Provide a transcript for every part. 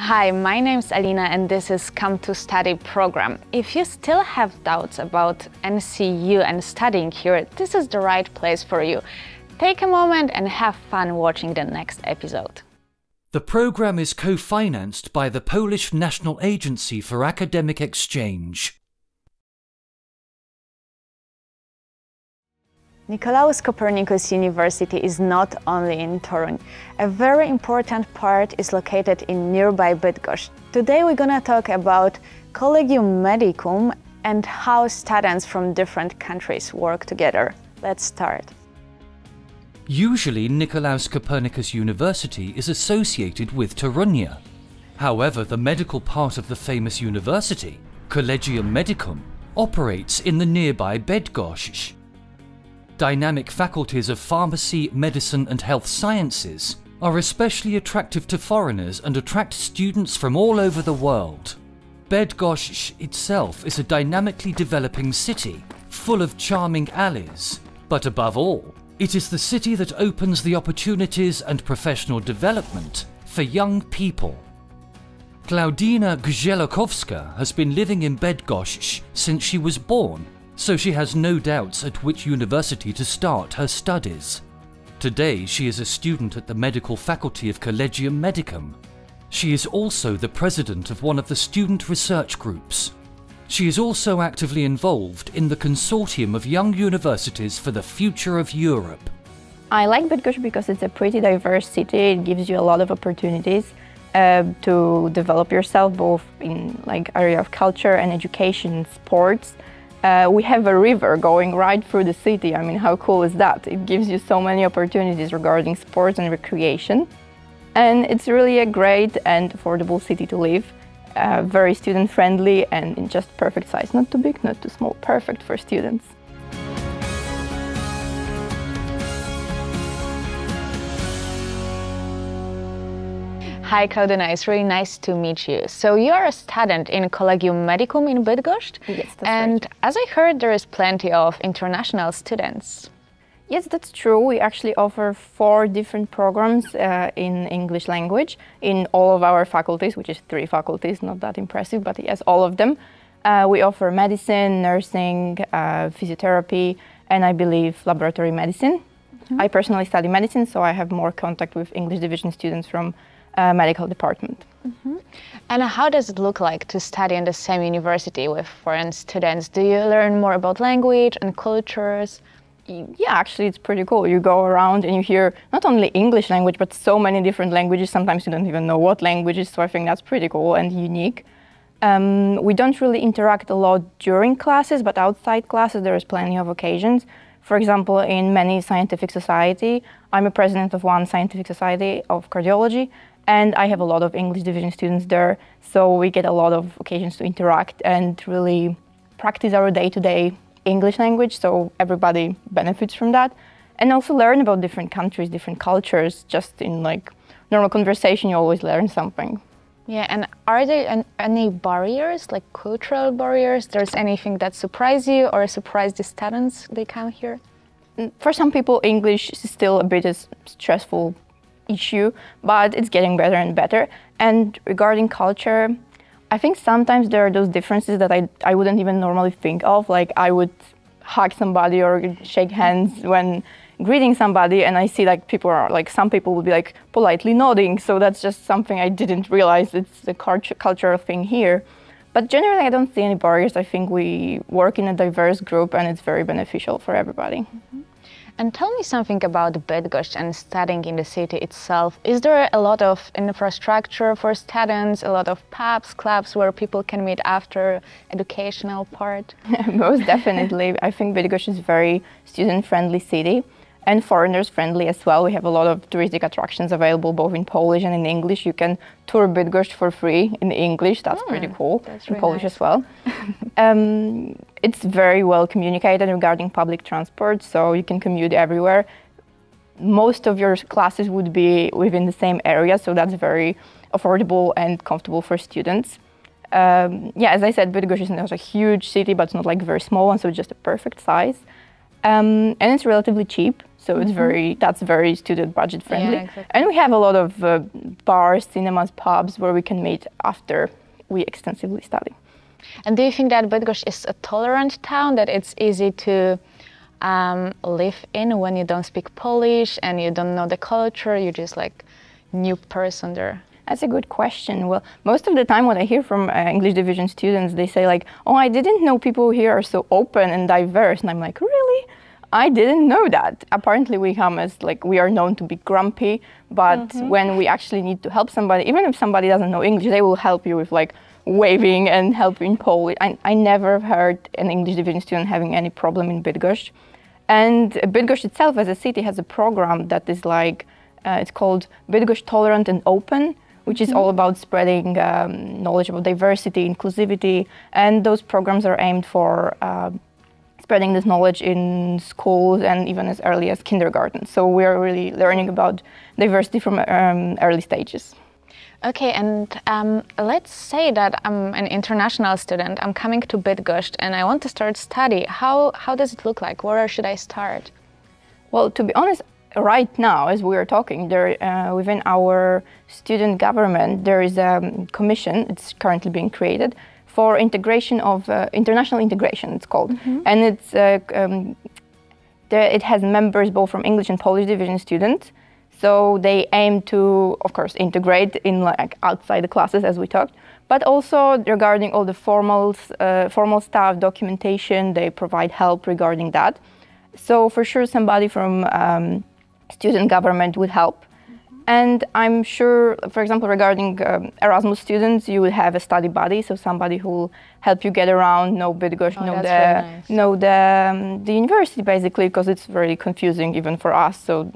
Hi, my name's Alina and this is Come to Study program. If you still have doubts about NCU and studying here, this is the right place for you. Take a moment and have fun watching the next episode. The program is co-financed by the Polish National Agency for Academic Exchange. Nicolaus Copernicus University is not only in Toruń. A very important part is located in nearby Bydgoszcz. Today we're gonna talk about Collegium Medicum and how students from different countries work together. Let's start. Usually, Nicolaus Copernicus University is associated with Toruń. However, the medical part of the famous university, Collegium Medicum, operates in the nearby Bydgoszcz. Dynamic faculties of pharmacy, medicine and health sciences are especially attractive to foreigners and attract students from all over the world. Bydgoszcz itself is a dynamically developing city, full of charming alleys, but above all, it is the city that opens the opportunities and professional development for young people. Klaudyna Grzelakowska has been living in Bydgoszcz since she was born, so she has no doubts at which university to start her studies. Today she is a student at the medical faculty of Collegium Medicum. She is also the president of one of the student research groups. She is also actively involved in the consortium of young universities for the future of Europe. I like Bydgoszcz because it's a pretty diverse city. It gives you a lot of opportunities to develop yourself both in area of culture and education, sports. We have a river going right through the city. I mean, how cool is that? It gives you so many opportunities regarding sports and recreation. And it's really a great and affordable city to live. Very student-friendly and in just perfect size. Not too big, not too small. Perfect for students. Hi Klaudyna, it's really nice to meet you. So you are a student in Collegium Medicum in Bydgoszcz? Yes, that's and right. As I heard, there is plenty of international students. Yes, that's true. We actually offer 4 different programs in English language in all of our faculties, which is 3 faculties, not that impressive, but yes, all of them. We offer medicine, nursing, physiotherapy, and I believe laboratory medicine. Mm-hmm. I personally study medicine, so I have more contact with English division students from medical department. Mm-hmm. And how does it look like to study in the same university with foreign students? Do you learn more about language and cultures? Yeah, actually it's pretty cool. You go around and you hear not only English language, but so many different languages. Sometimes you don't even know what languages, so I think that's pretty cool and unique. We don't really interact a lot during classes, but outside classes there is plenty of occasions. For example, in many scientific society, I'm a president of one scientific society of cardiology, and I have a lot of English division students there, so we get a lot of occasions to interact and really practice our day-to-day English language, so everybody benefits from that. And also learn about different countries, different cultures. Just in normal conversation, you always learn something. Yeah, and are there any barriers, like cultural barriers? There's anything that surprised you or surprised the students they come here? For some people, English is still a bit a stressful issue, but it's getting better and better. And regarding culture, I think sometimes there are those differences that I wouldn't even normally think of. Like I would hug somebody or shake hands when greeting somebody, and I see people are some people would be politely nodding. So that's just something I didn't realize. It's a cultural thing here. But generally, I don't see any barriers. I think we work in a diverse group, and it's very beneficial for everybody. Mm-hmm. And tell me something about Bydgoszcz and studying in the city itself. Is there a lot of infrastructure for students, a lot of pubs, clubs where people can meet after educational part? Most definitely. I think Bydgoszcz is a very student-friendly city and foreigners-friendly as well. We have a lot of touristic attractions available both in Polish and in English. You can tour Bydgoszcz for free in English. That's pretty cool. That's in really Polish nice. as well. It's very well communicated regarding public transport, so you can commute everywhere. Most of your classes would be within the same area, so that's very affordable and comfortable for students. Yeah, as I said, Bydgoszcz is not a huge city, but it's not very small one, so it's just a perfect size. And it's relatively cheap, so it's that's very student budget friendly. Yeah, exactly. And we have a lot of bars, cinemas, pubs where we can meet after we extensively study. And do you think that Bydgoszcz is a tolerant town, that it's easy to live in when you don't speak Polish and you don't know the culture, you're just like new person there? That's a good question. Well, most of the time what I hear from English division students, they say like, oh, I didn't know people here are so open and diverse. And I'm like, really? I didn't know that. Apparently we come as like, we are known to be grumpy, but when we actually need to help somebody, even if somebody doesn't know English, they will help you with like waving and help you in Polish. I never heard an English division student having any problem in Bydgoszcz. And Bydgoszcz itself as a city has a program that is like, it's called Bydgoszcz Tolerant and Open, which is all about spreading knowledge about diversity, inclusivity, and those programs are aimed for spreading this knowledge in schools and even as early as kindergarten. So we are really learning about diversity from early stages. Okay, and let's say that I'm an international student, I'm coming to Bydgoszcz and I want to start study. How does it look like? Where should I start? Well, to be honest, right now, as we are talking, there within our student government, there is a commission, it's currently being created, for integration of, international integration, it's called. And it's, it has members both from English and Polish division students. So they aim to, of course, integrate in like outside the classes, as we talked, but also regarding all the formal stuff, documentation, they provide help regarding that. So for sure, somebody from student government would help. And I'm sure, for example, regarding Erasmus students, you would have a study buddy, so somebody who will help you get around, know Bydgoszcz, know the university basically, because it's very confusing even for us, so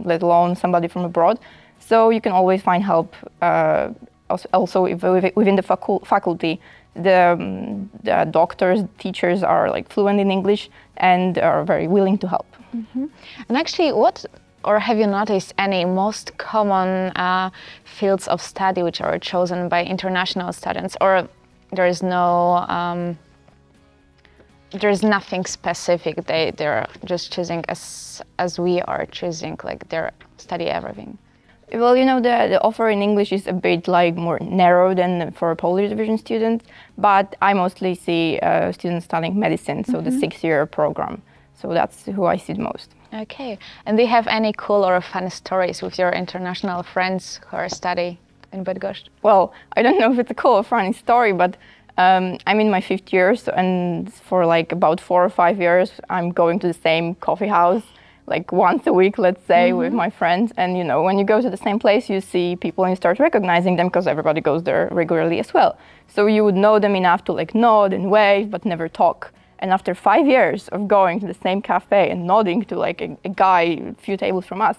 let alone somebody from abroad. So you can always find help. Also, if within the faculty, the doctors, teachers are like fluent in English and are very willing to help. And actually, or have you noticed any most common fields of study which are chosen by international students, or there is no, there's nothing specific, they're just choosing as we are choosing, like they study everything? Well, you know, the offer in English is a bit like more narrow than for a Polish division student, but I mostly see students studying medicine, so the 6-year program. So that's who I see the most. Okay. And do you have any cool or fun stories with your international friends who are studying in Bydgoszcz? Well, I don't know if it's a cool or funny story, but I'm in my 5th year, and for like about 4 or 5 years, I'm going to the same coffee house, like once a week, let's say, with my friends. And you know, when you go to the same place, you see people and you start recognizing them because everybody goes there regularly as well. So you would know them enough to like nod and wave, but never talk. And after 5 years of going to the same cafe and nodding to like a guy a few tables from us,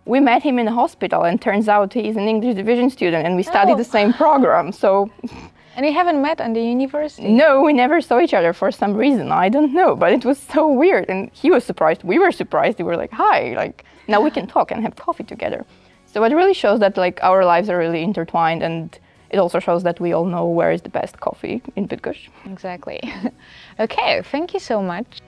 we met him in a hospital, and turns out he's an English division student and we studied the same program. So. And you haven't met at the university? No, we never saw each other for some reason. I don't know, but it was so weird. And he was surprised, we were surprised. We were like, hi, like now we can talk and have coffee together. So it really shows that like our lives are really intertwined, and it also shows that we all know where is the best coffee in Bydgoszcz. Exactly. Okay, thank you so much.